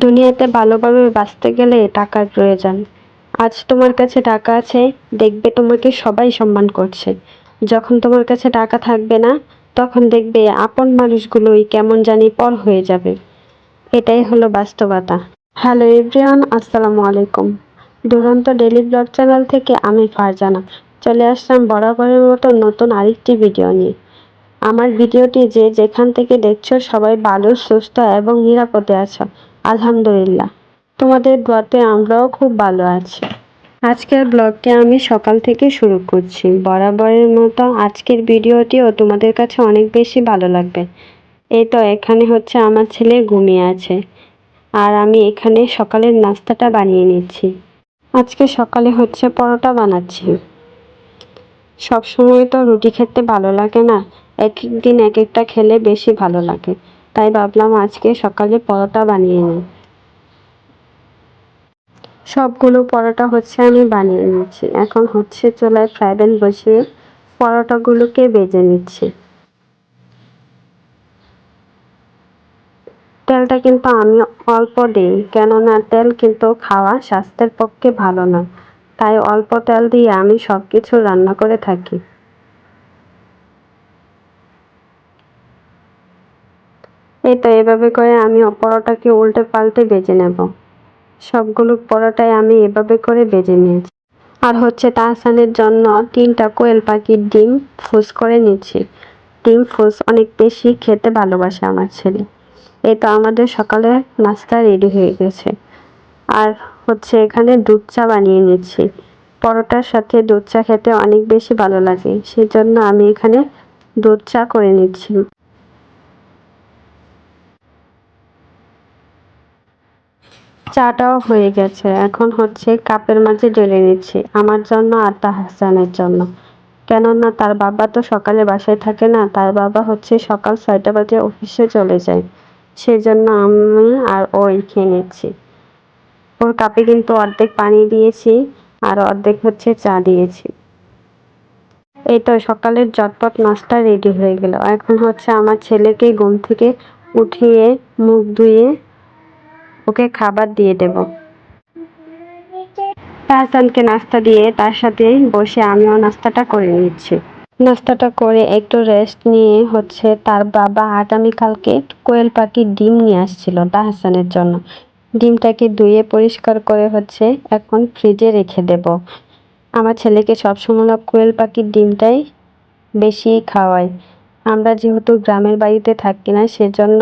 দুনিয়াতে ভালোভাবে বাঁচতে গেলে টাকার প্রয়োজন। আজ তোমার কাছে টাকা আছে, দেখবে তোমাকে সবাই সম্মান করছে। যখন তোমার কাছে টাকা থাকবে না, তখন দেখবে আপন মানুষগুলোই কেমন জানি পর হয়ে যাবে। এটাই হলো বাস্তবতা। হ্যালো এভরিওয়ান, আসসালামু আলাইকুম। দুরন্ত ডেইলি ব্লগ চ্যানেল থেকে আমি ফারজানা চলে আসলাম বরাবরের মতো নতুন আরেকটি ভিডিও নিয়ে। আমার ভিডিওটি যে যেখান থেকে দেখছো সবাই ভালো, সুস্থ এবং নিরাপদে আছো। আলহামদুলিল্লাহ, তোমাদের দোয়াতে আমরাও খুব ভালো আছি। আজকের ব্লগটি আমি সকাল থেকে শুরু করছি। বরাবরের মতো আজকের ভিডিওটিও তোমাদের কাছে অনেক বেশি ভালো লাগবে। এই তো এখানে হচ্ছে আমার ছেলে ঘুমিয়ে আছে, আর আমি এখানে সকালের নাস্তাটা বানিয়ে নিচ্ছি। আজকে সকালে হচ্ছে পরোটা বানাচ্ছি। সবসময় তো রুটি খেতে ভালো লাগে না, এক এক দিন এক একটা খেলে বেশি ভালো লাগে। তাই ভাবলাম আজকে সকালে পরোটা বানিয়ে নিই। সবগুলো পরোটা হচ্ছে আমি বানিয়ে নিচ্ছি। এখন হচ্ছে চুলায় ফ্রাই প্যান বসিয়ে পরোটাগুলোকে ভেজে নিচ্ছি। তেলটা কিন্তু আমি অল্প দিই, কেননা তেল কিন্তু খাওয়া স্বাস্থ্যের পক্ষে ভালো নয়। তাই অল্প তেল দিয়ে আমি সবকিছু রান্না করে থাকি। এই তো এভাবে করে আমি পরোটাকে উল্টে পাল্টে ভেজে নেব। সবগুলো পরোটাই আমি এভাবে করে ভেজে নিয়েছি। আর হচ্ছে তাহসানের জন্য 3টা কোয়েল পাখির ডিম ফুস করে নিচ্ছি। ডিম ফুস অনেক বেশি খেতে ভালোবাসে আমার ছেলে। এই তো আমাদের সকালে নাস্তা রেডি হয়ে গেছে। আর হচ্ছে এখানে দুধ চা বানিয়ে নিচ্ছি। পরোটার সাথে দুধ চা খেতে অনেক বেশি ভালো লাগে, সেজন্য আমি এখানে দুধ চা করে নিচ্ছি। চাটাও হয়ে গেছে, এখন হচ্ছে কাপের মাঝে ঢেলে নিচ্ছি আমার জন্য আর তাহসানের জন্য। কেননা তার বাবা তো সকালে বাসায় থাকে না, তার বাবা হচ্ছে সকাল 6টা বাজে অফিসে চলে যায়। সেজন্য আমি আর ওই খেয়ে নিচ্ছি। ওর কাপে কিন্তু অর্ধেক পানি দিয়েছি, আর অর্ধেক হচ্ছে চা দিয়েছি। এই তো সকালের চটপট নাস্তা রেডি হয়ে গেল। এখন হচ্ছে আমার ছেলেকে ঘুম থেকে উঠিয়ে মুখ ধুয়ে ওকে খাবার দিয়ে দেব। তাহসানকে নাস্তা দিয়ে তার সাথে বসে আমিও নাস্তাটা করে নিচ্ছি। নাস্তাটা করে একটু রেস্ট নিয়ে হচ্ছে তার বাবা আগামীকালকে কোয়েল পাখির ডিম নিয়ে আসছিল তাহসানের জন্য। ডিমটাকে ধুয়ে পরিষ্কার করে হচ্ছে এখন ফ্রিজে রেখে দেব। আমার ছেলেকে সবসময় কোয়েল পাখির ডিমটাই বেশি খাওয়াই। আমরা যেহেতু গ্রামের বাড়িতে থাকি না, সেজন্য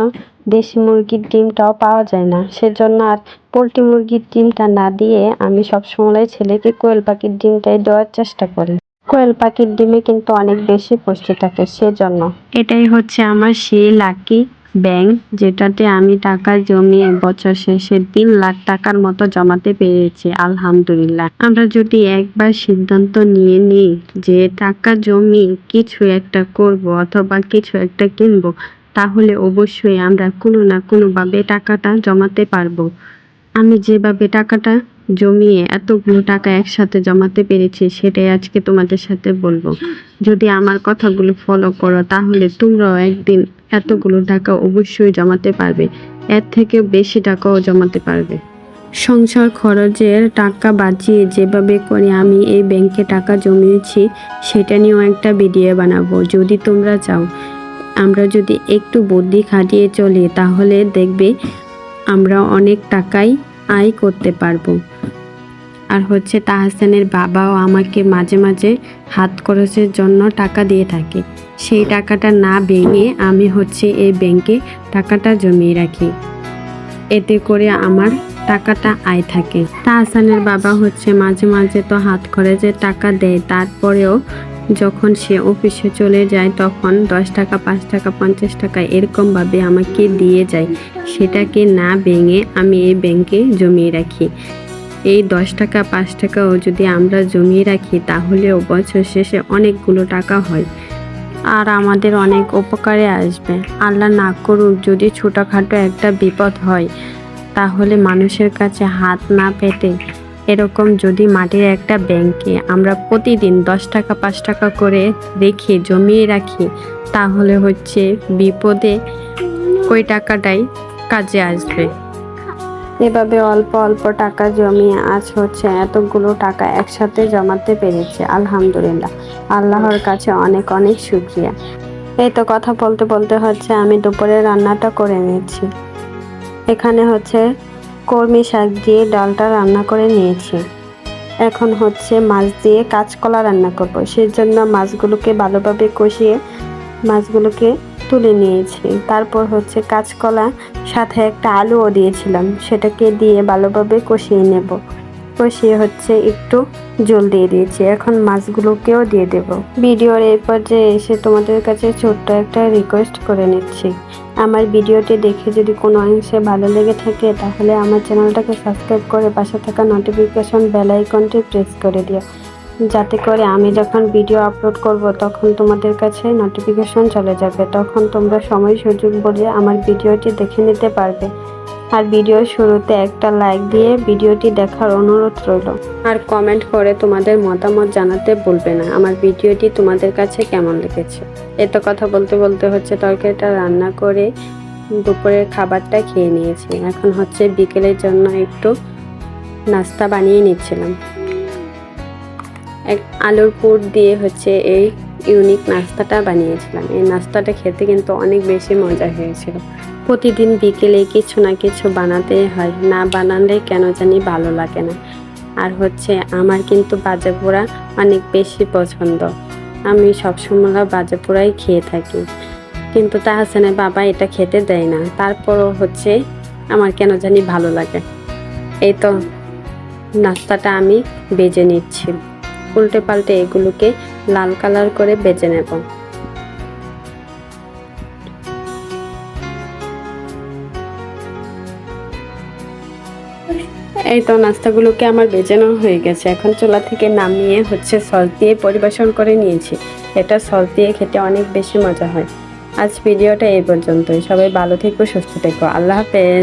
দেশি মুরগির ডিমটাও পাওয়া যায় না, সেজন্য আর পোলট্রি মুরগির ডিমটা না দিয়ে আমি সবসময় ছেলেকে কোয়েল পাখির ডিমটাই দেওয়ার চেষ্টা করি। কোয়েল পাখির ডিমে কিন্তু অনেক বেশি পুষ্টি থাকে, সেজন্য এটাই হচ্ছে আমার সেই লাকি ব্যাংক, যেটাতে আমি টাকা জমিয়ে বছর শেষে 3 লাখ টাকার মতো জমাতে পেরেছি। আলহামদুলিল্লাহ। আমরা যদি একবার সিদ্ধান্ত নিয়ে নিই যে টাকা জমি কিছু একটা করব অথবা কিছু একটা কিনবো, তাহলে অবশ্যই আমরা কোনো না কোনোভাবে টাকাটা জমাতে পারবো। আমি যেভাবে টাকাটা জমিয়ে এতগুলো টাকা একসাথে জমাতে পেরেছি, সেটাই আজকে তোমাদের সাথে বলবো। যদি আমার কথাগুলো ফলো করো, তাহলে তোমরাও একদিন এতগুলো টাকা অবশ্যই জমাতে পারবে, এর থেকে বেশি টাকাও জমাতে পারবে। সংসার খরচের টাকা বাঁচিয়ে যেভাবে করে আমি এই ব্যাংকে টাকা জমিয়েছি, সেটা নিয়েও একটা ভিডিও বানাবো যদি তোমরা চাও। আমরা যদি একটু বুদ্ধি খাটিয়ে চলি, তাহলে দেখবে আমরা অনেক টাকাই আয় করতে পারবো। আর হচ্ছে তাহসানের বাবাও আমাকে মাঝে মাঝে হাত খরচের জন্য টাকা দিয়ে থাকে। সেই টাকাটা না ভেঙে আমি হচ্ছে এই ব্যাংকে টাকাটা জমিয়ে রাখি, এতে করে আমার টাকাটা আয় থাকে। তাহসানের বাবা হচ্ছে মাঝে মাঝে তো হাত খরচের টাকা দেয়, তারপরেও যখন সে অফিসে চলে যায় তখন 10 টাকা, 5 টাকা, 50 টাকা এরকমভাবে আমাকে দিয়ে যায়। সেটাকে না ভেঙে আমি এই ব্যাংকে জমিয়ে রাখি। এই 10 টাকা 5 টাকাও যদি আমরা জমিয়ে রাখি, তাহলেও বছর শেষে অনেকগুলো টাকা হয়, আর আমাদের অনেক উপকারে আসবে। আল্লাহ না করুক যদি ছোটোখাটো একটা বিপদ হয়, তাহলে মানুষের কাছে হাত না পেতে এরকম যদি মাটির একটা ব্যাংকে আমরা প্রতিদিন 10 টাকা 5 টাকা করে রেখে জমিয়ে রাখি, তাহলে হচ্ছে বিপদে ওই টাকাটাই কাজে আসবে। এভাবে অল্প অল্প টাকা জমিয়ে আজ হচ্ছে এতগুলো টাকা একসাথে জমাতে পেরেছি। আলহামদুলিল্লাহ, আল্লাহর কাছে অনেক অনেক শুকরিয়া। এই তো কথা বলতে বলতে হচ্ছে আমি দুপুরে রান্নাটা করে নিয়েছি। এখানে হচ্ছে কলমি শাক দিয়ে ডালটা রান্না করে নিয়েছি। এখন হচ্ছে মাছ দিয়ে কাঁচকলা রান্না করব। সেজন্য মাছগুলোকে ভালোভাবে কষিয়ে মাছগুলোকে তুলে নিয়েছি। তারপর হচ্ছে কাঁচকলা সাথে একটা আলুও দিয়েছিলাম, সেটাকে দিয়ে ভালোভাবে কষিয়ে নেব। কষিয়ে হচ্ছে একটু জল দিয়ে দিয়েছি। এখন মাছগুলোকেও দিয়ে দেব। ভিডিওর এই পর্যায়ে এসে তোমাদের কাছে ছোট্ট একটা রিকোয়েস্ট করে নিচ্ছি। আমার ভিডিওটি দেখে যদি কোনো অংশে ভালো লেগে থাকে তাহলে আমার চ্যানেলটাকে সাবস্ক্রাইব করে পাশে থাকা নোটিফিকেশন বেল আইকনটি প্রেস করে দিও, যাতে করে আমি যখন ভিডিও আপলোড করব তখন তোমাদের কাছে নোটিফিকেশন চলে যাবে। তখন তোমরা সময় সুযোগ বুঝে আমার ভিডিওটি দেখে নিতে পারবে। আর ভিডিওর শুরুতে একটা লাইক দিয়ে ভিডিওটি দেখার অনুরোধ রইল। আর কমেন্ট করে তোমাদের মতামত জানাতে ভুলবে না আমার ভিডিওটি তোমাদের কাছে কেমন লেগেছে। এত কথা বলতে বলতে হচ্ছে তরকারিটা রান্না করে দুপুরের খাবারটা খেয়ে নিয়েছি। এখন হচ্ছে বিকেলের জন্য একটু নাস্তা বানিয়ে নিচ্ছিলাম। আলুর পুর দিয়ে হচ্ছে এই ইউনিক নাস্তাটা বানিয়েছিলাম। এই নাস্তাটা খেতে কিন্তু অনেক বেশি মজা হয়েছিল। প্রতিদিন বিকেলে কিছু না কিছু বানাতেই হয়, না বানালে কেন জানি ভালো লাগে না। আর হচ্ছে আমার কিন্তু ভাজা পোড়া অনেক বেশি পছন্দ। আমি সবসময় ভাজা পোড়াই খেয়ে থাকি, কিন্তু তাহসানের বাবা এটা খেতে দেয় না। তারপরও হচ্ছে আমার কেন জানি ভালো লাগে। এই তো নাস্তাটা আমি বেজে নিচ্ছি। উল্টে পাল্টে এগুলোকে লাল কালার করে বেজে নেব। এই তো নাস্তাগুলোকে আমার বেজানো হয়ে গেছে। এখন চুলা থেকে নামিয়ে হচ্ছে সস দিয়ে পরিবেশন করে নিয়েছি। এটা সস দিয়ে খেতে অনেক বেশি মজা হয়। আজ ভিডিওটা এই পর্যন্তই। সবাই ভালো থেকো, সুস্থ থেকো। আল্লাহ হাফেজ।